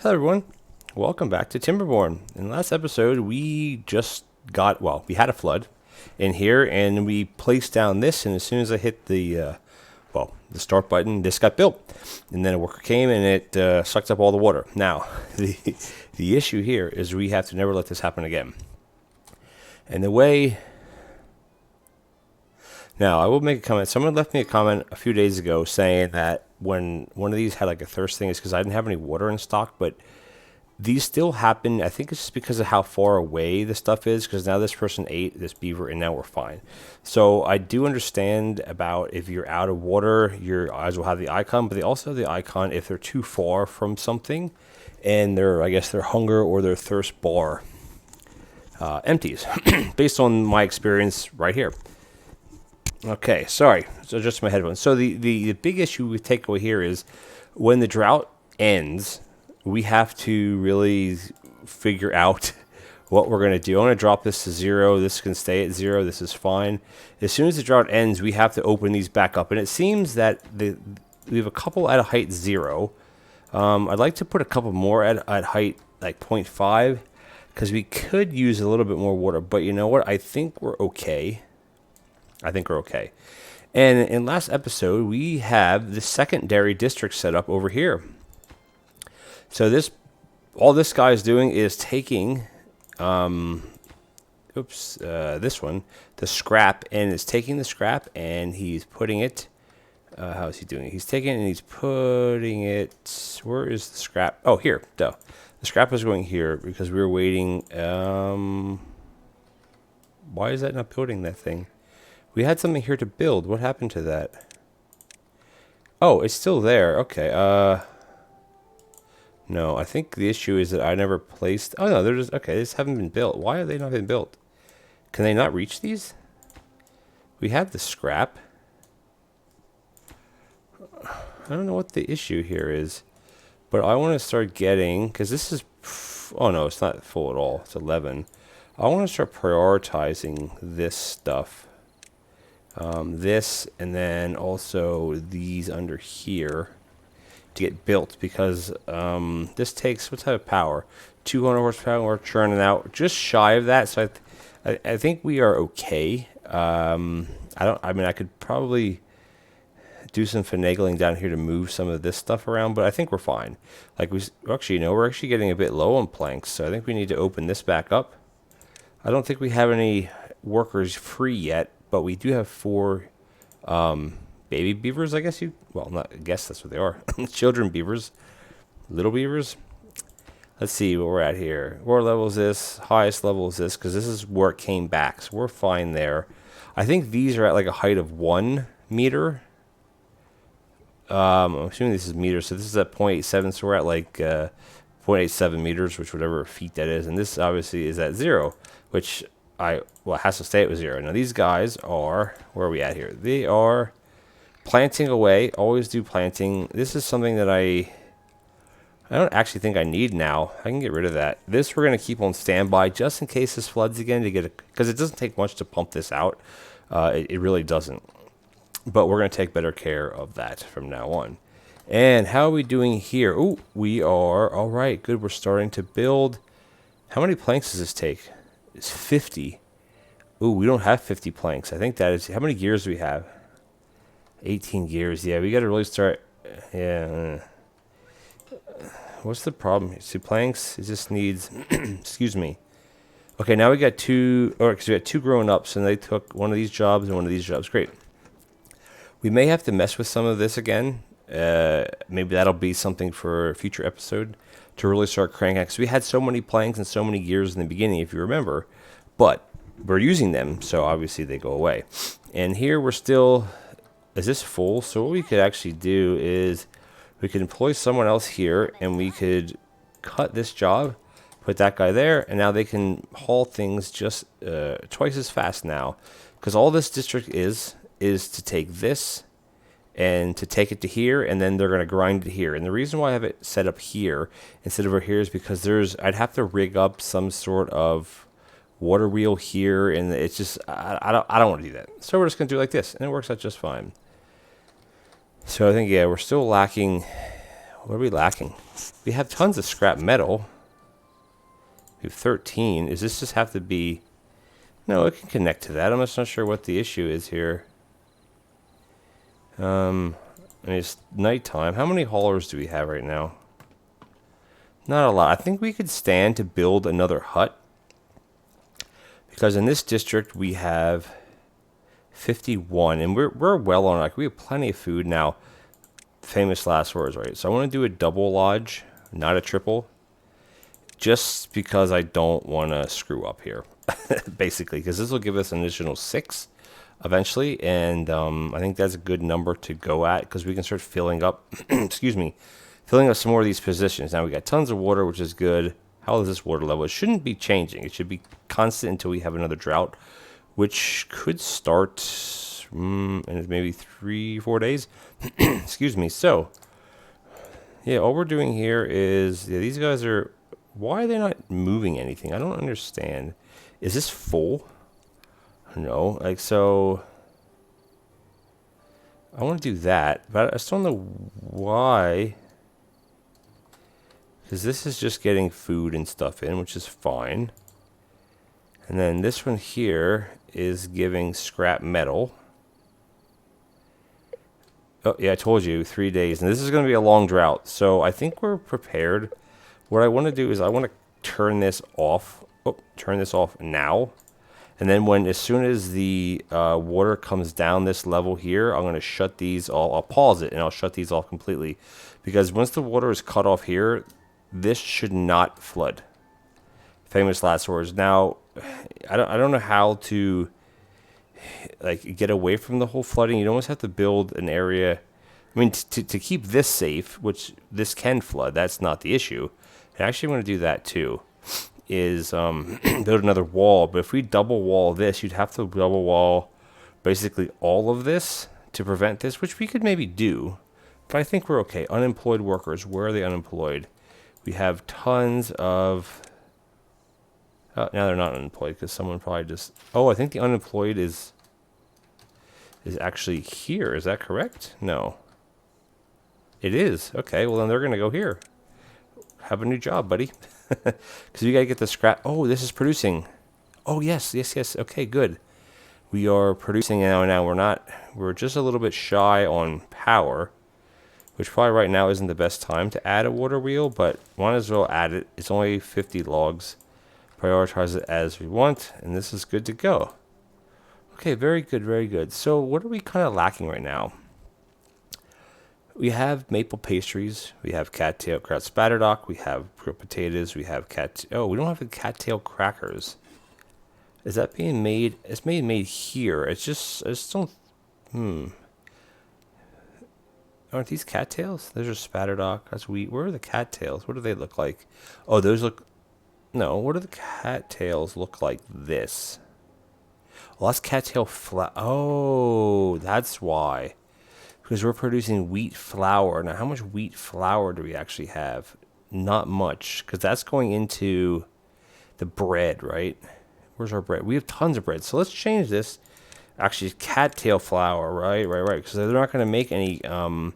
Hello everyone, welcome back to Timberborn. In the last episode we just we had a flood in here and we placed down this, and as soon as I hit the start button, this got built. And then a worker came and it sucked up all the water. Now, the issue here is we have to never let this happen again. And the way... Now, I will make a comment. Someone left me a comment a few days ago saying that when one of these had like a thirst thing, it's because I didn't have any water in stock, but these still happen. I think it's just because of how far away the stuff is, because now this person ate this beaver and now we're fine. So I do understand about if you're out of water, your eyes will have the icon, but they also have the icon if they're too far from something and their hunger or their thirst bar empties, based on my experience right here. Okay, sorry. So just my headphones. So the big issue we take away here is when the drought ends, we have to really figure out what we're going to do. I'm going to drop this to 0. This can stay at 0. This is fine. As soon as the drought ends, we have to open these back up. And it seems that we have a couple at a height 0. I'd like to put a couple more at height like 0.5 because we could use a little bit more water. But you know what? I think we're okay. And in last episode, we have the secondary district set up over here. So all this guy is doing is taking, this one, the scrap, and is taking the scrap and he's putting it, how is he doing it? He's taking it and he's putting it, where is the scrap? Oh, here, duh. The scrap was going here because we were waiting, why is that not building that thing? We had something here to build. What happened to that? Oh, it's still there. Okay. No, I think the issue is that I never placed... Oh, no, they're just... Okay, these haven't been built. Why have they not been built? Can they not reach these? We have the scrap. I don't know what the issue here is. But I want to start getting... Because this is... Oh, no, it's not full at all. It's 11. I want to start prioritizing this stuff. This, and then also these under here to get built, because this takes, what type of power? 200 horsepower. We're churning out just shy of that, so I think we are okay. I could probably do some finagling down here to move some of this stuff around, but I think we're fine. Like we're actually getting a bit low on planks, so I think we need to open this back up. I don't think we have any workers free yet, but we do have 4 baby beavers, I guess that's what they are. Children beavers. Little beavers. Let's see where we're at here. What level is this? Highest level is this, because this is where it came back. So we're fine there. I think these are at like a height of 1 meter. I'm assuming this is meters. So this is at 0.87. So we're at like 0.87 meters, which whatever feet that is. And this obviously is at 0, which... it has to stay at 0. Now these guys are, where are we at here? They are planting away. Always do planting. This is something that I don't actually think I need now. I can get rid of that. This we're going to keep on standby just in case this floods again, to get it, because it doesn't take much to pump this out. It really doesn't. But we're going to take better care of that from now on. And how are we doing here? Oh, we are all right. Good. We're starting to build. How many planks does this take? It's 50. Ooh, we don't have 50 planks. I think that is... How many gears do we have? 18 gears. Yeah, we got to really start... Yeah. What's the problem? See, planks, it just needs... Excuse me. Okay, now we got 2... because we got 2 growing ups, and they took one of these jobs and one of these jobs. Great. We may have to mess with some of this again. Maybe that'll be something for a future episode, to really start cranking out, because we had so many planks and so many gears in the beginning, if you remember, but we're using them, so obviously they go away. And here we're still... Is this full? So what we could actually do is we could employ someone else here, and we could cut this job, put that guy there, and now they can haul things just twice as fast now, because all this district is to take this and to take it to here, and then they're going to grind it here. And the reason why I have it set up here instead of over here is because I'd have to rig up some sort of water wheel here, and it's just, I don't want to do that. So we're just going to do it like this, and it works out just fine. So I think, yeah, we're still lacking What are we lacking? We have tons of scrap metal. We have 13. Does this just have to be... No, it can connect to that. I'm just not sure what the issue is here. And it's nighttime. How many haulers do we have right now? Not a lot. I think we could stand to build another hut. Because in this district we have 51. And we're well on. Like, we have plenty of food now. Famous last words, right? So I want to do a double lodge, not a triple. Just because I don't want to screw up here. Basically. Because this will give us an additional 6. Eventually, and I think that's a good number to go at because we can start filling up, excuse me, filling up some more of these positions. Now we got tons of water, which is good. How is this water level? It shouldn't be changing. It should be constant until we have another drought, which could start in maybe 3-4 days. Excuse me. So, yeah, all we're doing here is, yeah, these guys are, why are they not moving anything? I don't understand. Is this full? No, like, so I want to do that, but I still don't know why, because this is just getting food and stuff in, which is fine. And then this one here is giving scrap metal. Oh, yeah, I told you, 3 days, and this is going to be a long drought, so I think we're prepared. What I want to do is I want to turn this off. Oh, turn this off now. And then as soon as the water comes down this level here, I'm going to shut these all. I'll pause it and I'll shut these off completely. Because once the water is cut off here, this should not flood. Famous last words. Now, I don't know how to like get away from the whole flooding. You almost have to build an area. I mean, to keep this safe, which this can flood, that's not the issue. And actually, I'm going to do that too. Is build another wall, but if we double wall this, you'd have to double wall basically all of this to prevent this, which we could maybe do, but I think we're okay. Unemployed workers, where are they unemployed? We have tons of now they're not unemployed because someone probably just, oh, I think the unemployed is actually here. Is that correct? No, it is. Okay, well then they're gonna go here. Have a new job, buddy. Because you gotta get the scrap. Oh, this is producing. Oh, yes. Okay, good. We are producing now. We're just a little bit shy on power, which probably right now isn't the best time to add a water wheel, but might as well add it. It's only 50 logs. Prioritize it as we want, and this is good to go. Okay, very good, very good. So what are we kind of lacking right now? We have maple pastries, we have cattail kraut spatterdock, we have grilled potatoes, we have we don't have the cattail crackers. Is that being made? It's being made here. I just don't, Aren't these cattails? Those are spatterdock, that's wheat. Where are the cattails? What do they look like? Oh, those look, no, what do the cattails look like? This. Well, that's cattail oh, that's why. Because we're producing wheat flour. Now, how much wheat flour do we actually have? Not much, because that's going into the bread, right? Where's our bread? We have tons of bread. So let's change this. Actually, cattail flour, right? Because they're not going to make any, right,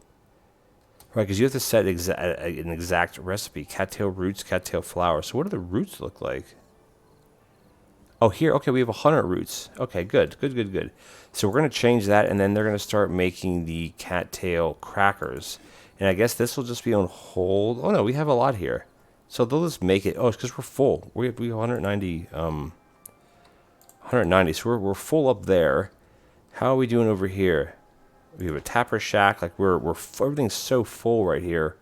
because you have to set an exact recipe. Cattail roots, cattail flour. So what do the roots look like? Oh, here, okay, we have 100 roots. Okay, good. So we're going to change that, and then they're going to start making the cattail crackers. And I guess this will just be on hold. Oh, no, we have a lot here. So they'll just make it. Oh, it's because we're full. We have 190, 190, so we're full up there. How are we doing over here? We have a tapper shack. Like, everything's so full right here.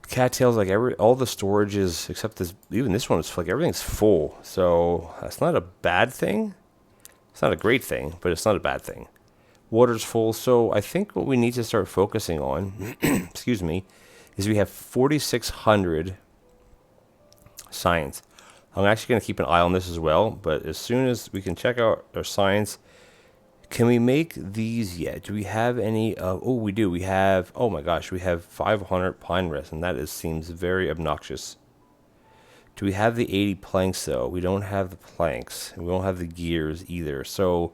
Cattails, like all the storages except this, even this one is like everything's full. So that's not a bad thing. It's not a great thing, but it's not a bad thing. Water's full. So I think what we need to start focusing on, excuse me, is we have 4,600 science. I'm actually going to keep an eye on this as well. But as soon as we can check out our science, can we make these yet? Do we have any? Oh, we do. We have, oh my gosh, we have 500 pine resin. That seems very obnoxious. Do we have the 80 planks though? We don't have the planks. We don't have the gears either. So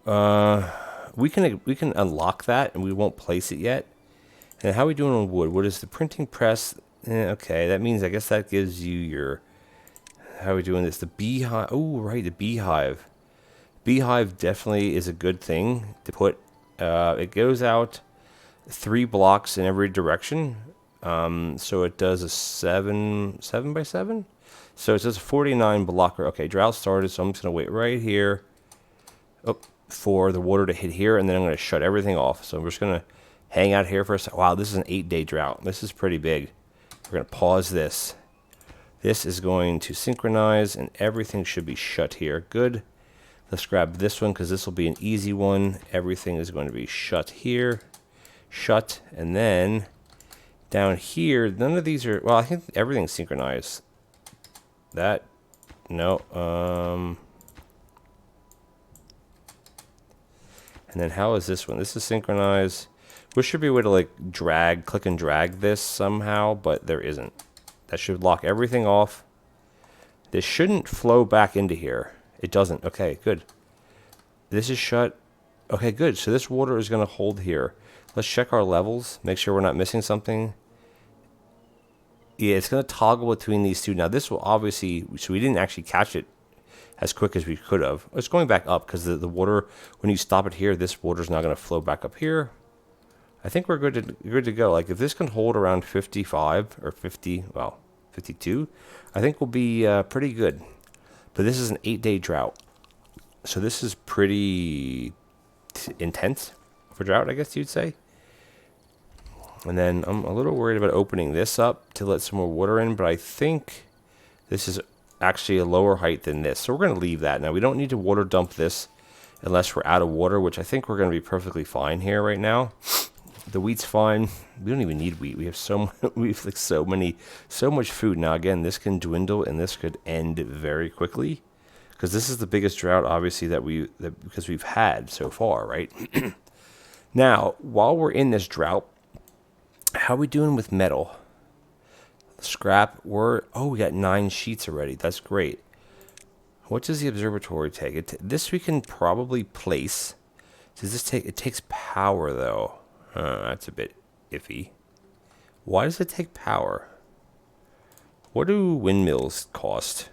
we can unlock that, and we won't place it yet. And how are we doing on wood? What is the printing press? Okay, that means I guess that gives you your... How are we doing this? The beehive. Oh, right, the beehive. Beehive definitely is a good thing to put. It goes out 3 blocks in every direction. So it does a 7 by 7. So it says 49 blocker. Okay, drought started, so I'm just gonna wait right here. Oh, for the water to hit here, and then I'm gonna shut everything off. So I'm just gonna hang out here for a second. Wow, this is an 8-day drought. This is pretty big. We're gonna pause this. This is going to synchronize, and everything should be shut here. Good. Let's grab this one because this will be an easy one. Everything is going to be shut here. Shut, and then down here, none of these are... Well, I think everything's synchronized. That... No. And then how is this one? This is synchronized. There should be a way to like click and drag this somehow, but there isn't. That should lock everything off. This shouldn't flow back into here. It doesn't. Okay, good. This is shut. Okay, good. So this water is going to hold here. Let's check our levels. Make sure we're not missing something. Yeah, it's going to toggle between these two. Now this will obviously, so we didn't actually catch it as quick as we could have. It's going back up because the water, when you stop it here, this water is not going to flow back up here. I think we're good to go. Like if this can hold around 55 or 50, well, 52, I think we'll be pretty good. But this is an 8-day drought. So this is pretty intense for drought, I guess you'd say. And then I'm a little worried about opening this up to let some more water in, but I think this is actually a lower height than this. So we're going to leave that. Now we don't need to water dump this unless we're out of water, which I think we're going to be perfectly fine here right now. The wheat's fine. We don't even need wheat. We have so much food. Now again, this can dwindle and this could end very quickly because this is the biggest drought obviously because we've had so far, right? Now, while we're in this drought, how are we doing with metal? Scrap, we got 9 sheets already. That's great. What does the observatory take? This we can probably place. Does this take? It takes power though. That's a bit iffy. Why does it take power? What do windmills cost?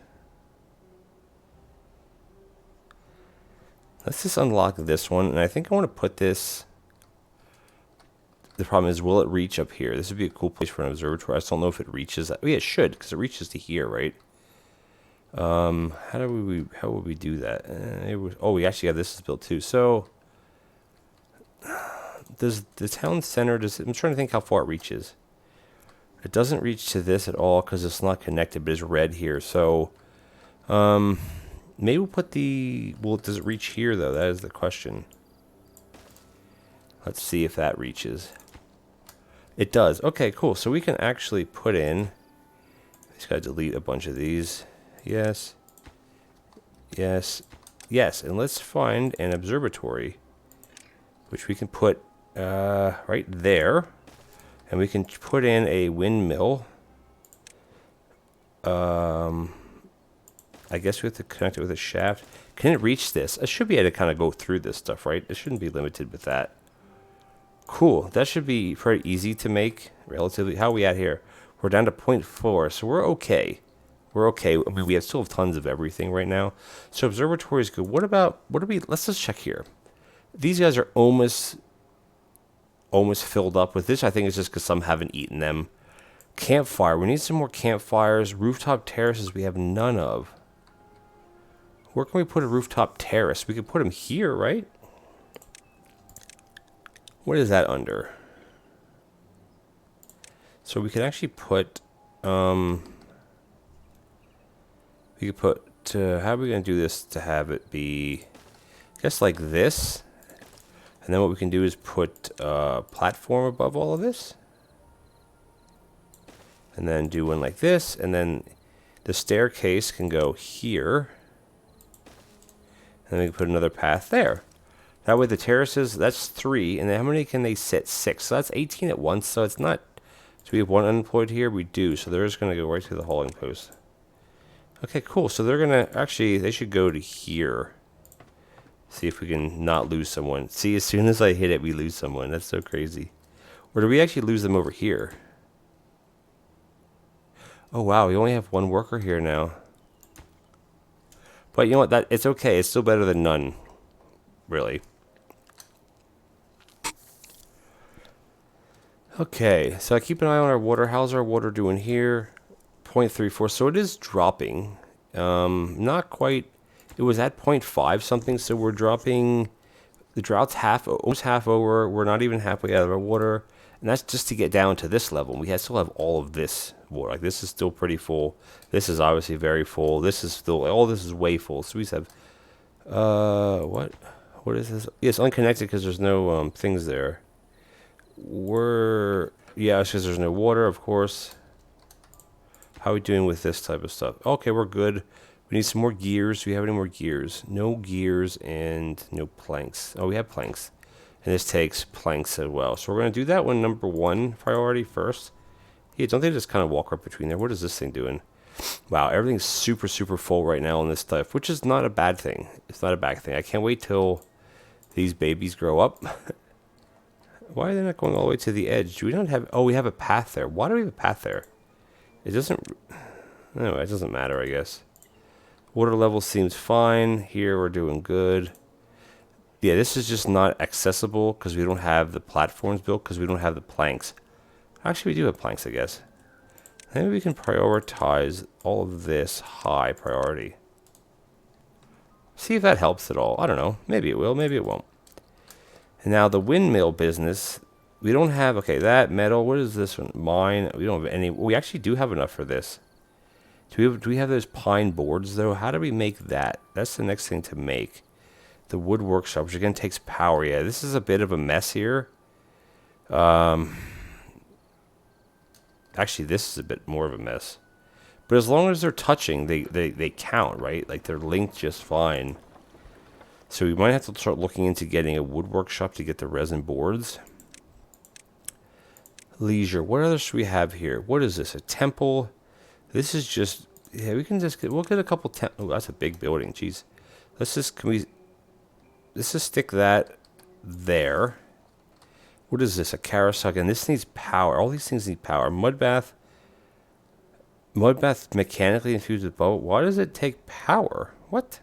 Let's just unlock this one, and I think I want to put this. The problem is, will it reach up here? This would be a cool place for an observatory. I just don't know if it reaches that. Oh, yeah, it should, because it reaches to here, right? How would we do that? We actually have this built too. So, does the town center? I'm trying to think how far it reaches. It doesn't reach to this at all because it's not connected, but it's red here. So, maybe we'll put the. Well, does it reach here though? That is the question. Let's see if that reaches. It does. Okay, cool. So we can actually put in. Just gotta delete a bunch of these. Yes. Yes. Yes. And let's find an observatory, which we can put right there, and we can put in a windmill. I guess we have to connect it with a shaft. Can it reach this? I should be able to kind of go through this stuff, right? It shouldn't be limited with that. Cool. That should be pretty easy to make, relatively. How are we at here? We're down to 0.4, so we're okay. We're okay. I mean, we still have tons of everything right now. So observatory is good. Let's just check here. These guys are almost filled up with this. I think it's just because some haven't eaten them. Campfire. We need some more campfires. Rooftop terraces we have none of. Where can we put a rooftop terrace? We could put them here, right? What is that under? So we could actually put, how are we going to do this to have it be, I guess like this. And then what we can do is put a platform above all of this. And then do one like this. And then the staircase can go here. And then we can put another path there. That way the terraces, that's 3. And then how many can they sit? 6. So that's 18 at once. So it's not, do we have 1 unemployed here? We do. So they're just going to go right to the hauling post. Okay, cool. So they're going to, actually, they should go to here. See if we can not lose someone. See, as soon as I hit it, we lose someone. That's so crazy. Or do we actually lose them over here? Oh wow, we only have one worker here now. But you know what? That it's okay. It's still better than none, really. Okay, so I keep an eye on our water. How's our water doing here? 0.34. So it is dropping. Not quite. It was at 0.5 something. So we're dropping. The drought's almost half over. We're not even halfway out of our water, and that's just to get down to this level. We still have all of this water. Like this is still pretty full. This is obviously very full. This is still all. This is way full. So we have what? What is this? Yes, unconnected because there's no things there. Yeah, it's because there's no water, of course. How are we doing with this type of stuff? Okay, we're good. We need some more gears. Do we have any more gears? No gears and no planks. Oh, we have planks. And this takes planks as well. So we're going to do that one number 1 priority first. Yeah, don't they just kind of walk right between there? What is this thing doing? Wow, everything's super, super full right now on this stuff, which is not a bad thing. It's not a bad thing. I can't wait till these babies grow up. Why are they not going all the way to the edge? Do we not have... Oh, we have a path there. Why do we have a path there? It doesn't... Anyway, it doesn't matter, I guess. Water level seems fine. Here, we're doing good. Yeah, this is just not accessible because we don't have the platforms built because we don't have the planks. Actually, we do have planks, I guess. Maybe we can prioritize all of this high priority. See if that helps at all. I don't know. Maybe it will. Maybe it won't. And now the windmill business, we don't have, okay, that metal, what is this one? Mine, we don't have any, we actually do have enough for this. Do we have those pine boards though? How do we make that? That's the next thing to make. The wood workshop, which again takes power. Yeah, this is a bit of a mess here. Actually, this is a bit more of a mess. But as long as they're touching, they count, right? Like they're linked just fine. So we might have to start looking into getting a wood workshop to get the resin boards. Leisure. What else should we have here? What is this? A temple? This is just... Yeah, we can just get... We'll get a couple... Oh, that's a big building. Jeez. Let's just... Let's just stick that there. What is this? A carousel? Again, this needs power. All these things need power. Mud bath. Mud bath mechanically infused with boat. Why does it take power? What?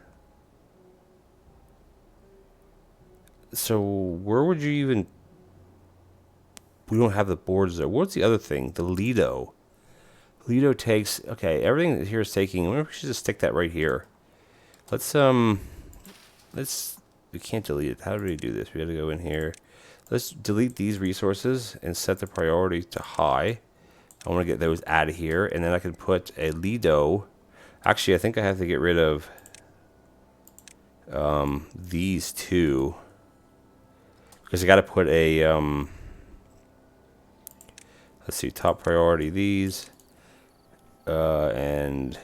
So where would you even... We don't have the boards there. What's the other thing? The Lido. Lido takes... Okay, everything here is taking... I wonder if we should just stick that right here. Let's... We can't delete it. How do we do this? We have to go in here. Let's delete these resources and set the priority to high. I want to get those out of here. And then I can put a Lido. Actually, I think I have to get rid of these two. Because I got to put a, let's see, top priority, these, and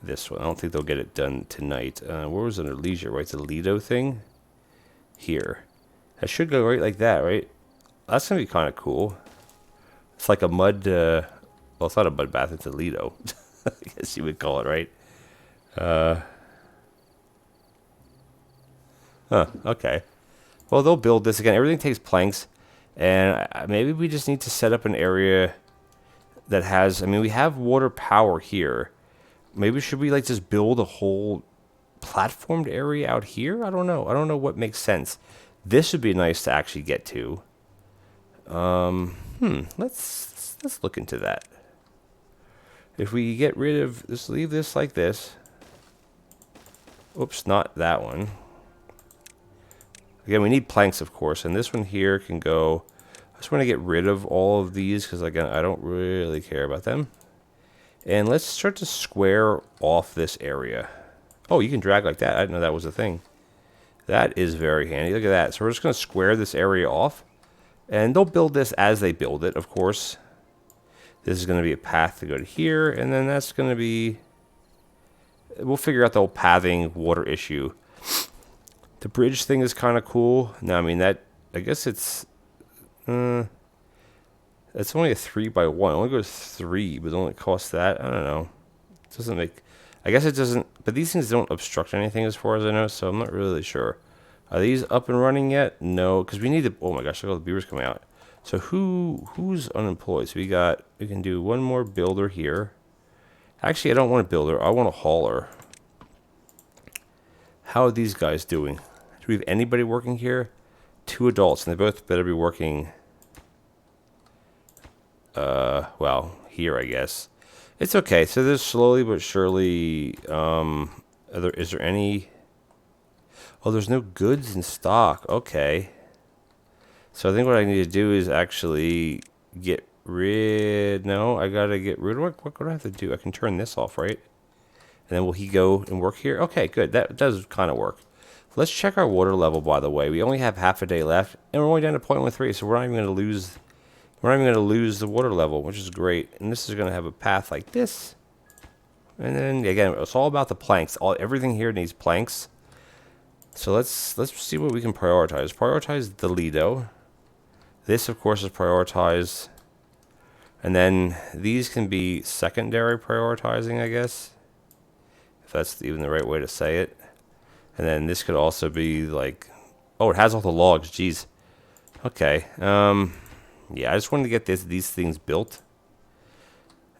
this one. I don't think they'll get it done tonight. Where was it under leisure, right? The Lido thing? Here. That should go right like that, right? That's going to be kind of cool. It's like a mud, well, it's not a mud bath, it's a Lido. I guess you would call it, right? Okay. Well, they'll build this again. Everything takes planks, and maybe we just need to set up an area that has... I mean, we have water power here. Maybe should we like just build a whole platformed area out here? I don't know. I don't know what makes sense. This would be nice to actually get to. Let's look into that. If we get rid of this, leave this like this. Oops, not that one. Again, we need planks, of course, and this one here can go... I just want to get rid of all of these because, again, I don't really care about them. And let's start to square off this area. Oh, you can drag like that. I didn't know that was a thing. That is very handy. Look at that. So we're just going to square this area off. And they'll build this as they build it, of course. This is going to be a path to go to here, and then that's going to be... We'll figure out the whole pathing water issue. The bridge thing is kind of cool. Now, I mean, that... I guess it's... it's only a 3x1. It only goes 3, but it only costs that. I don't know. It doesn't make... I guess it doesn't... But these things don't obstruct anything as far as I know, so I'm not really sure. Are these up and running yet? No, because we need to... Oh my gosh, look at all the beavers coming out. So who's unemployed? So we can do one more builder here. Actually, I don't want a builder. I want a hauler. How are these guys doing? Do we have anybody working here? 2 adults, and they both better be working. Well, here I guess. It's okay. So there's slowly but surely. Is there any? Oh, there's no goods in stock. Okay. So I think what I need to do is actually get rid. No, I gotta get rid. What do I have to do? I can turn this off, right? And then will he go and work here? Okay, good. That does kind of work. Let's check our water level, by the way. We only have half a day left, and we're only down to 0.13, so we're not even going to lose. We're not even going to lose the water level, which is great. And this is going to have a path like this. And then again, it's all about the planks. Everything here needs planks. So let's see what we can prioritize. Prioritize the Lido. This, of course, is prioritized. And then these can be secondary prioritizing, I guess, if that's even the right way to say it. And then this could also be like, oh, it has all the logs. Jeez. Okay. Yeah, I just wanted to get these things built.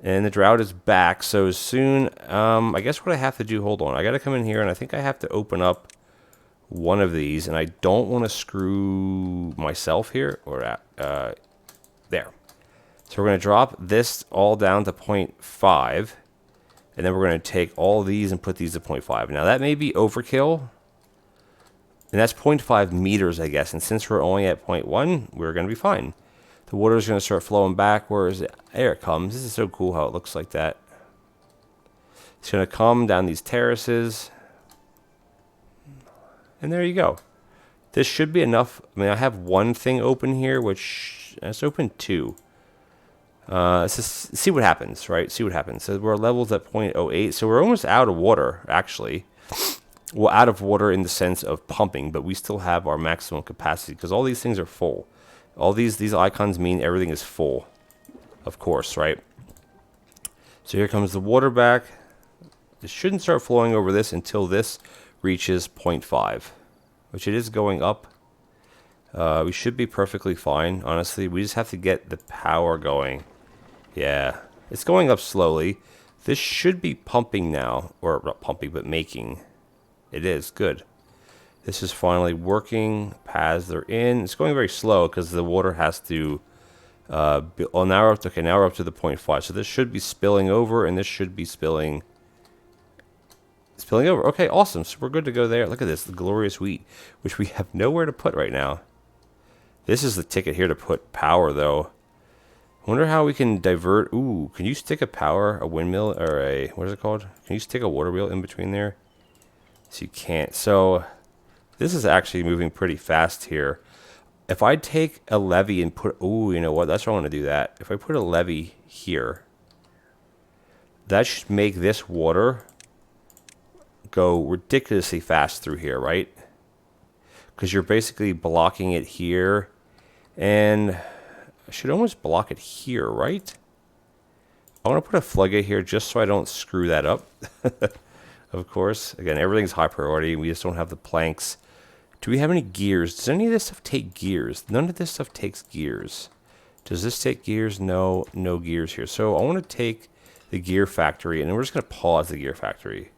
And the drought is back. So as soon, I guess what I have to do, hold on. I got to come in here, and I think I have to open up one of these. And I don't want to screw myself here. Or there. So we're going to drop this all down to 0.5. And then we're going to take all these and put these to 0.5. Now, that may be overkill. And that's 0.5 meters, I guess. And since we're only at 0.1, we're going to be fine. The water is going to start flowing back. Where is it? There it comes. This is so cool how it looks like that. It's going to come down these terraces. And there you go. This should be enough. I mean, I have one thing open here, which... Let's open 2. Let's just see what happens, right? See what happens. So we're levels at 0.08. So we're almost out of water, actually. Well, out of water in the sense of pumping, but we still have our maximum capacity because all these things are full. All these icons mean everything is full, of course, right? So here comes the water back. It shouldn't start flowing over this until this reaches 0.5, which it is going up. We should be perfectly fine, honestly. We just have to get the power going. Yeah, it's going up slowly. This should be pumping now, or not pumping, but making. It is, good. This is finally working. Paths are in. It's going very slow because the water has to... now we're up to the 0.5. So this should be spilling over, and this should be spilling over. Okay, awesome. So we're good to go there. Look at this, the glorious wheat, which we have nowhere to put right now. This is the ticket here to put power, though. I wonder how we can divert... Ooh, can you stick a windmill, or a... What is it called? Can you stick a water wheel in between there? So you can't. So this is actually moving pretty fast here. If I take a levee and put... Ooh, you know what? That's why I want to do that. If I put a levee here, that should make this water go ridiculously fast through here, right? Because you're basically blocking it here. And I should almost block it here, right? I want to put a floodgate here just so I don't screw that up. Of course. Again, everything's high priority. We just don't have the planks. Do we have any gears? Does any of this stuff take gears? None of this stuff takes gears. Does this take gears? No, no gears here. So I want to take the gear factory, and then we're just going to pause the gear factory.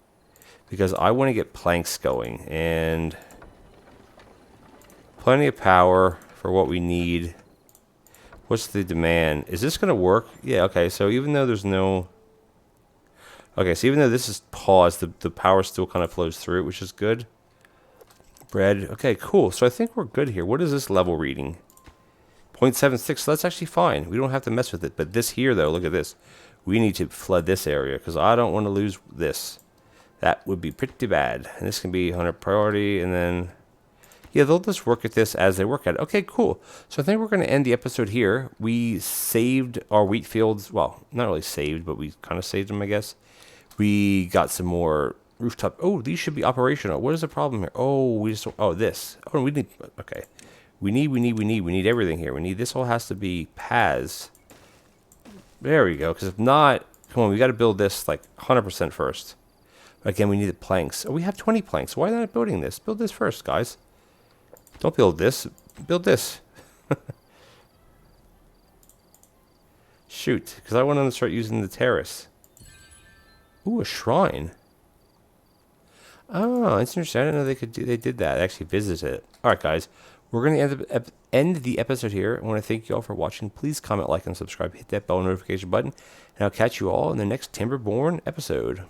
Because I want to get planks going. And plenty of power for what we need. What's the demand? Is this going to work? Yeah, okay. So even though there's no... Okay, so even though this is paused, the power still kind of flows through it, which is good. Bread. Okay, cool. So I think we're good here. What is this level reading? 0.76. So that's actually fine. We don't have to mess with it. But this here, though, look at this. We need to flood this area because I don't want to lose this. That would be pretty bad. And this can be 100 priority, and then... Yeah, they'll just work at this as they work at it. Okay, cool. So I think we're going to end the episode here. We saved our wheat fields. Well, not really saved, but we kind of saved them, I guess. We got some more rooftop. Oh, these should be operational. What is the problem here? Oh, we just... Oh, this. Oh, we need... Okay. We need everything here. We need... This all has to be paths. There we go. Because if not... Come on, we got to build this like 100% first. Again, we need the planks. Oh, we have 20 planks. Why not building this? Build this first, guys. Don't build this. Build this. Shoot, because I want to start using the terrace. Ooh, a shrine. Oh, it's interesting. I didn't know they did that. I actually visited it. All right, guys. We're going to end the episode here. I want to thank you all for watching. Please comment, like, and subscribe. Hit that bell notification button. And I'll catch you all in the next Timberborn episode.